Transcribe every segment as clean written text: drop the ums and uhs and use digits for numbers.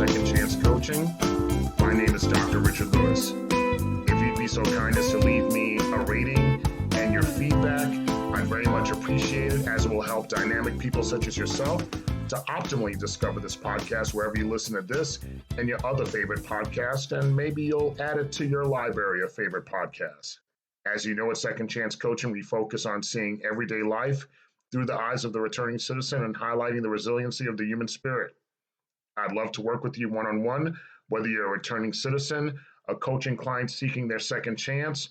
Second Chance Coaching. My name is Dr. Richard Lewis. If you'd be so kind as to leave me a rating and your feedback, I'd very much appreciate it, as it will help dynamic people such as yourself to optimally discover this podcast wherever you listen to this and your other favorite podcast, and maybe you'll add it to your library of favorite podcasts. As you know, at Second Chance Coaching, we focus on seeing everyday life through the eyes of the returning citizen and highlighting the resiliency of the human spirit. I'd love to work with you one-on-one, whether you're a returning citizen, a coaching client seeking their second chance,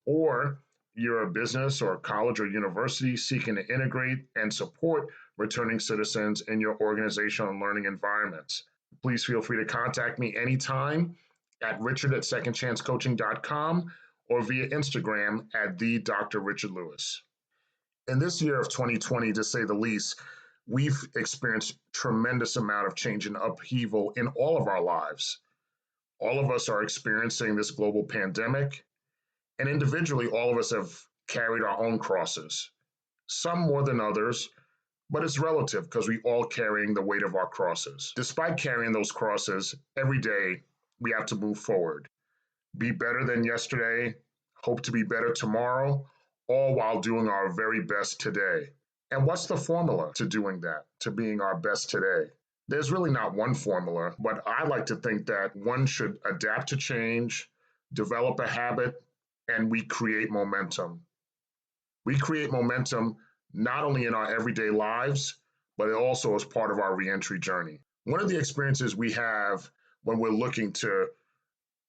or you're a business or a college or university seeking to integrate and support returning citizens in your organizational and learning environments. Please feel free to contact me anytime at richard@secondchancecoaching.com or via Instagram at the Dr. Richard Lewis. In this year of 2020, to say the least, we've experienced tremendous amount of change and upheaval in all of our lives. All of us are experiencing this global pandemic, and individually, all of us have carried our own crosses, some more than others, but it's relative because we all carrying the weight of our crosses. Despite carrying those crosses, every day we have to move forward, be better than yesterday, hope to be better tomorrow, all while doing our very best today. And what's the formula to doing that, to being our best today? There's really not one formula, but I like to think that one should adapt to change, develop a habit, and we create momentum. We create momentum not only in our everyday lives, but also as part of our reentry journey. One of the experiences we have when we're looking to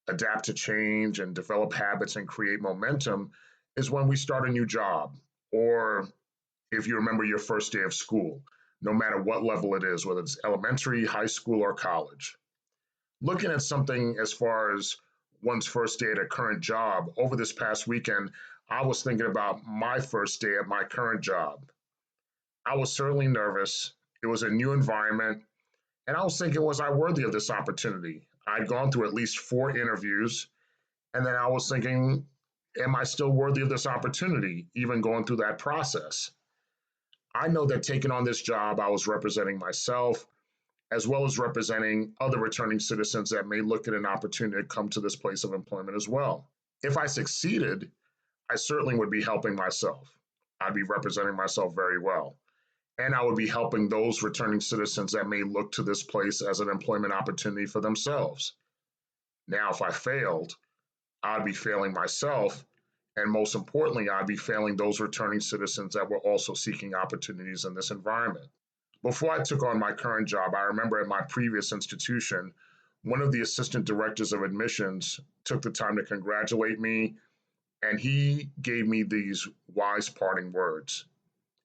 adapt to change and develop habits and create momentum is when we start a new job, or if you remember your first day of school, no matter what level it is, whether it's elementary, high school, or college. Looking at something as far as one's first day at a current job, over this past weekend, I was thinking about my first day at my current job. I was certainly nervous. It was a new environment, and I was thinking, was I worthy of this opportunity? I'd gone through at least 4 interviews, and then I was thinking, am I still worthy of this opportunity, even going through that process? I know that taking on this job, I was representing myself, as well as representing other returning citizens that may look at an opportunity to come to this place of employment as well. If I succeeded, I certainly would be helping myself. I'd be representing myself very well. And I would be helping those returning citizens that may look to this place as an employment opportunity for themselves. Now, if I failed, I'd be failing myself, and most importantly, I'd be failing those returning citizens that were also seeking opportunities in this environment. Before I took on my current job, I remember at my previous institution, one of the assistant directors of admissions took the time to congratulate me, and he gave me these wise parting words.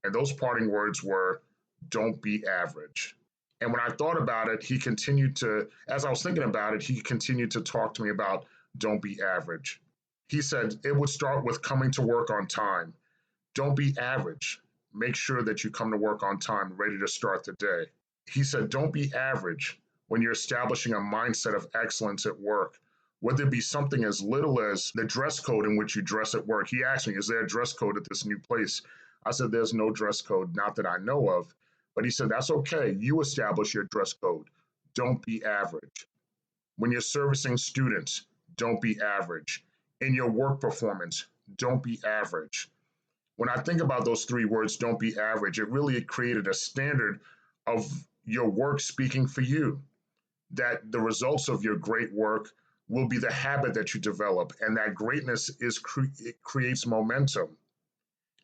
And those parting words were, "Don't be average." And when I thought about it, as I was thinking about it, he continued to talk to me about don't be average. He said it would start with coming to work on time. Don't be average. Make sure that you come to work on time, ready to start the day. He said, don't be average when you're establishing a mindset of excellence at work, whether it be something as little as the dress code in which you dress at work. He asked me, is there a dress code at this new place? I said, there's no dress code, not that I know of. But he said, that's okay. You establish your dress code. Don't be average. When you're servicing students, don't be average. In your work performance, don't be average. When I think about those 3 words, don't be average, it really created a standard of your work speaking for you, that the results of your great work will be the habit that you develop, and that greatness it creates momentum.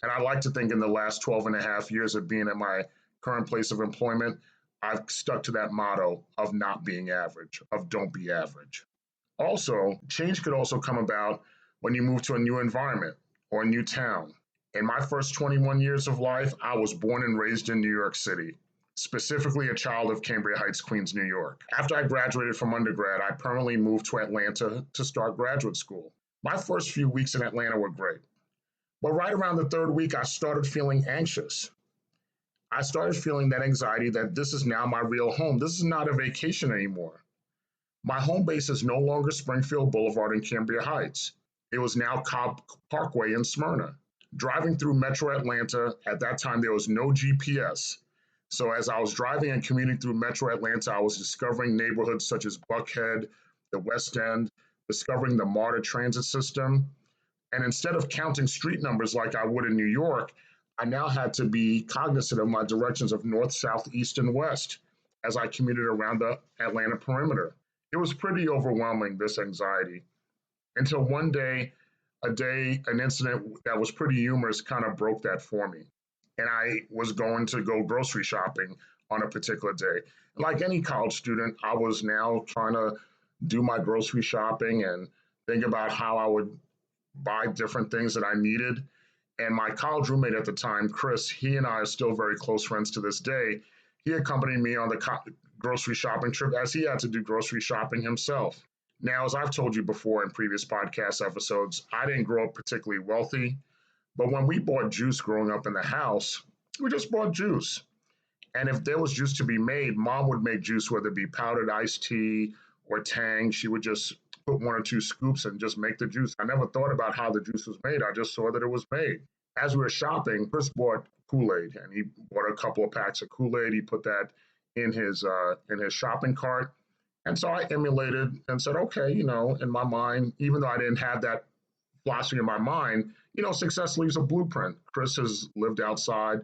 And I like to think in the last 12 and a half years of being at my current place of employment, I've stuck to that motto of not being average, of don't be average. Also, change could also come about when you move to a new environment or a new town. In my first 21 years of life, I was born and raised in New York City, specifically a child of Cambria Heights, Queens, New York. After I graduated from undergrad, I permanently moved to Atlanta to start graduate school. My first few weeks in Atlanta were great. But right around the 3rd week, I started feeling anxious. I started feeling that anxiety that this is now my real home. This is not a vacation anymore. My home base is no longer Springfield Boulevard in Cambria Heights. It was now Cobb Parkway in Smyrna. Driving through Metro Atlanta, at that time there was no GPS. So as I was driving and commuting through Metro Atlanta, I was discovering neighborhoods such as Buckhead, the West End, discovering the MARTA transit system. And instead of counting street numbers like I would in New York, I now had to be cognizant of my directions of north, south, east, and west as I commuted around the Atlanta perimeter. It was pretty overwhelming, this anxiety, until one day, an incident that was pretty humorous kind of broke that for me. And I was going to go grocery shopping on a particular day. Like any college student, I was now trying to do my grocery shopping and think about how I would buy different things that I needed. And my college roommate at the time, Chris, he and I are still very close friends to this day. He accompanied me on the grocery shopping trip as he had to do grocery shopping himself. Now, as I've told you before in previous podcast episodes, I didn't grow up particularly wealthy, but when we bought juice growing up in the house, we just bought juice. And if there was juice to be made, mom would make juice, whether it be powdered iced tea or Tang. She would just put one or two scoops and just make the juice. I never thought about how the juice was made. I just saw that it was made. As we were shopping, Chris bought Kool-Aid, and he bought a couple of packs of Kool-Aid. He put that in his shopping cart. And so I emulated and said, okay, in my mind, even though I didn't have that philosophy in my mind, success leaves a blueprint. Chris has lived outside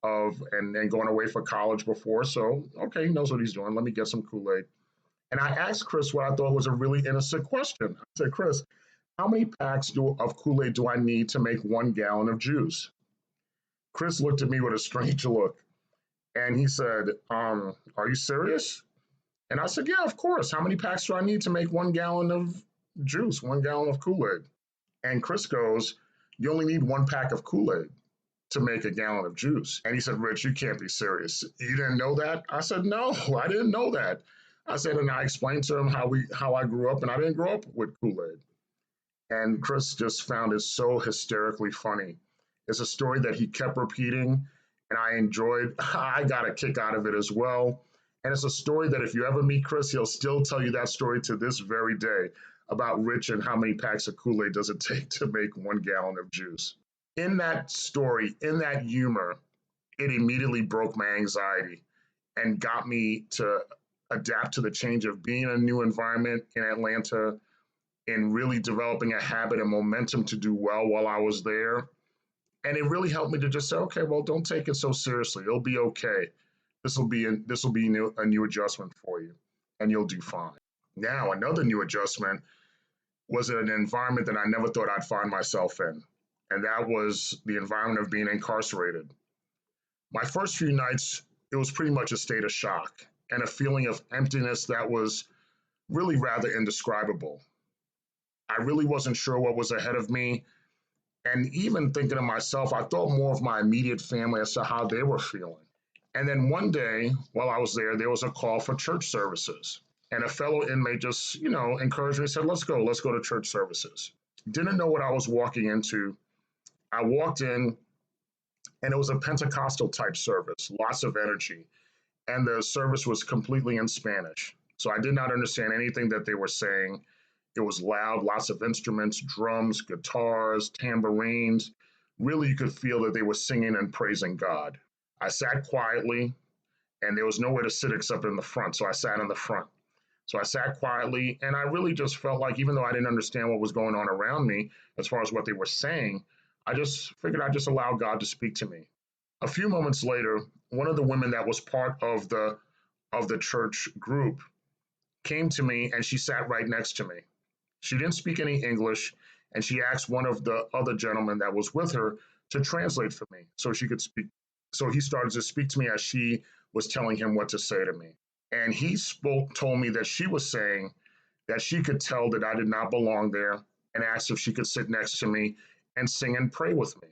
of and going away for college before. So, okay, he knows what he's doing. Let me get some Kool-Aid. And I asked Chris what I thought was a really innocent question. I said, Chris, how many packs of Kool-Aid do I need to make 1 gallon of juice? Chris looked at me with a strange look and he said, are you serious? And I said, yeah, of course. How many packs do I need to make 1 gallon of juice, 1 gallon of Kool-Aid? And Chris goes, you only need 1 pack of Kool-Aid to make a gallon of juice. And he said, Rich, you can't be serious. You didn't know that? I said, no, I didn't know that. I said, and I explained to him how I grew up, and I didn't grow up with Kool-Aid. And Chris just found it so hysterically funny. It's a story that he kept repeating, and I enjoyed. I got a kick out of it as well. And it's a story that if you ever meet Chris, he'll still tell you that story to this very day about Rich and how many packs of Kool-Aid does it take to make 1 gallon of juice. In that story, in that humor, it immediately broke my anxiety and got me to adapt to the change of being in a new environment in Atlanta and really developing a habit and momentum to do well while I was there. And it really helped me to just say, okay, well, don't take it so seriously. It'll be okay. This will be a new adjustment for you, and you'll do fine. Now, another new adjustment was in an environment that I never thought I'd find myself in, and that was the environment of being incarcerated. My first few nights, it was pretty much a state of shock and a feeling of emptiness that was really rather indescribable. I really wasn't sure what was ahead of me. And even thinking of myself, I thought more of my immediate family as to how they were feeling. And then one day while I was there was a call for church services. And a fellow inmate just, encouraged me, said, let's go to church services. Didn't know what I was walking into. I walked in and it was a Pentecostal type service, lots of energy. And the service was completely in Spanish. So I did not understand anything that they were saying. It was loud, lots of instruments, drums, guitars, tambourines. Really, you could feel that they were singing and praising God. I sat quietly, and there was nowhere to sit except in the front, so I sat in the front. So I sat quietly, and I really just felt like, even though I didn't understand what was going on around me as far as what they were saying, I just figured I'd just allow God to speak to me. A few moments later, one of the women that was part of the church group came to me, and she sat right next to me. She didn't speak any English, and she asked one of the other gentlemen that was with her to translate for me so she could speak. So he started to speak to me as she was telling him what to say to me. And he told me that she was saying that she could tell that I did not belong there and asked if she could sit next to me and sing and pray with me.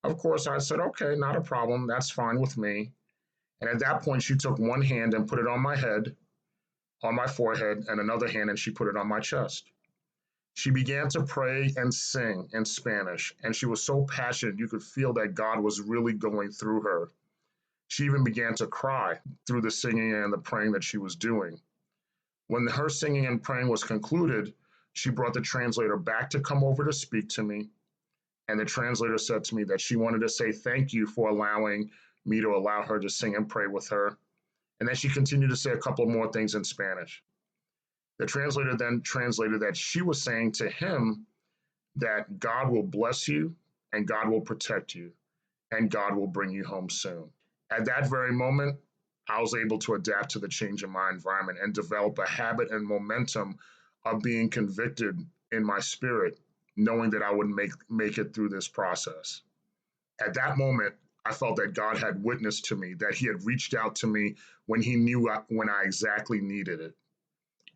Of course, I said, okay, not a problem. That's fine with me. And at that point, she took one hand and put it on my head, on my forehead, and another hand, and she put it on my chest. She began to pray and sing in Spanish, and she was so passionate you could feel that God was really going through her. She even began to cry through the singing and the praying that she was doing. When her singing and praying was concluded, she brought the translator back to come over to speak to me, and the translator said to me that she wanted to say thank you for allowing me to allow her to sing and pray with her. And then she continued to say a couple more things in Spanish. The translator then translated that she was saying to him that God will bless you and God will protect you and God will bring you home soon. At that very moment, I was able to adapt to the change in my environment and develop a habit and momentum of being convicted in my spirit, knowing that I would make it through this process. At that moment, I felt that God had witnessed to me, that He had reached out to me when He knew when I exactly needed it.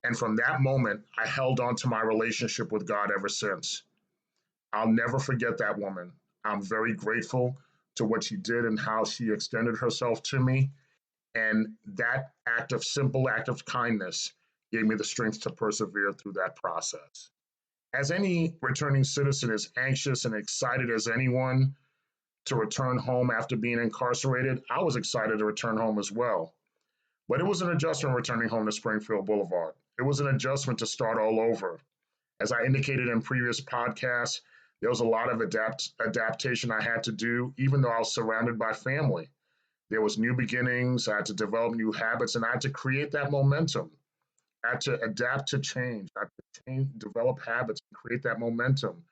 And from that moment, I held on to my relationship with God ever since. I'll never forget that woman. I'm very grateful to what she did and how she extended herself to me. And that simple act of kindness gave me the strength to persevere through that process. As any returning citizen is anxious and excited as anyone to return home after being incarcerated, I was excited to return home as well. But it was an adjustment returning home to Springfield Boulevard. It was an adjustment to start all over. As I indicated in previous podcasts, there was a lot of adaptation I had to do, even though I was surrounded by family. There was new beginnings. I had to develop new habits, and I had to create that momentum. I had to adapt to change. I had to develop habits, and create that momentum.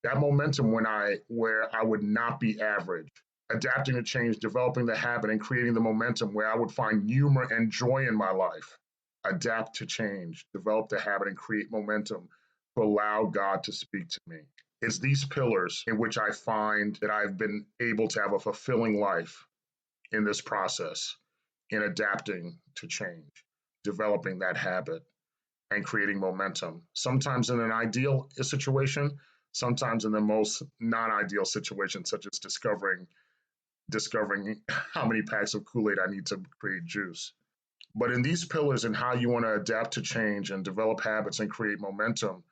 That momentum where I would not be average. Adapting to change, developing the habit, and creating the momentum where I would find humor and joy in my life. Adapt to change, develop the habit, and create momentum to allow God to speak to me. It's these pillars in which I find that I've been able to have a fulfilling life in this process, in adapting to change, developing that habit, and creating momentum. Sometimes in an ideal situation, sometimes in the most non-ideal situation, such as discovering how many packs of Kool-Aid I need to create juice. But in these pillars and how you want to adapt to change and develop habits and create momentum,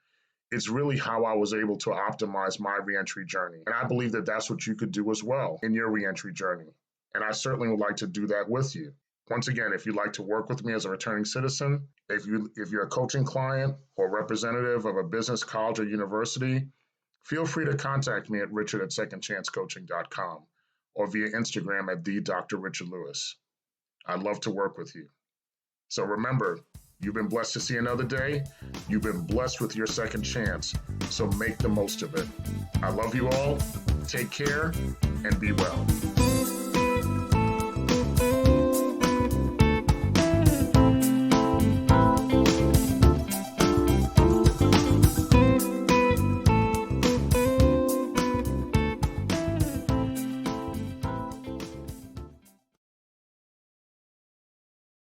it's really how I was able to optimize my reentry journey. And I believe that that's what you could do as well in your reentry journey. And I certainly would like to do that with you. Once again, if you'd like to work with me as a returning citizen, if you're a coaching client or representative of a business, college, or university, feel free to contact me at richard@secondchancecoaching.com or via Instagram at @DrRichardLewis. I'd love to work with you. So remember, you've been blessed to see another day. You've been blessed with your second chance. So make the most of it. I love you all. Take care and be well.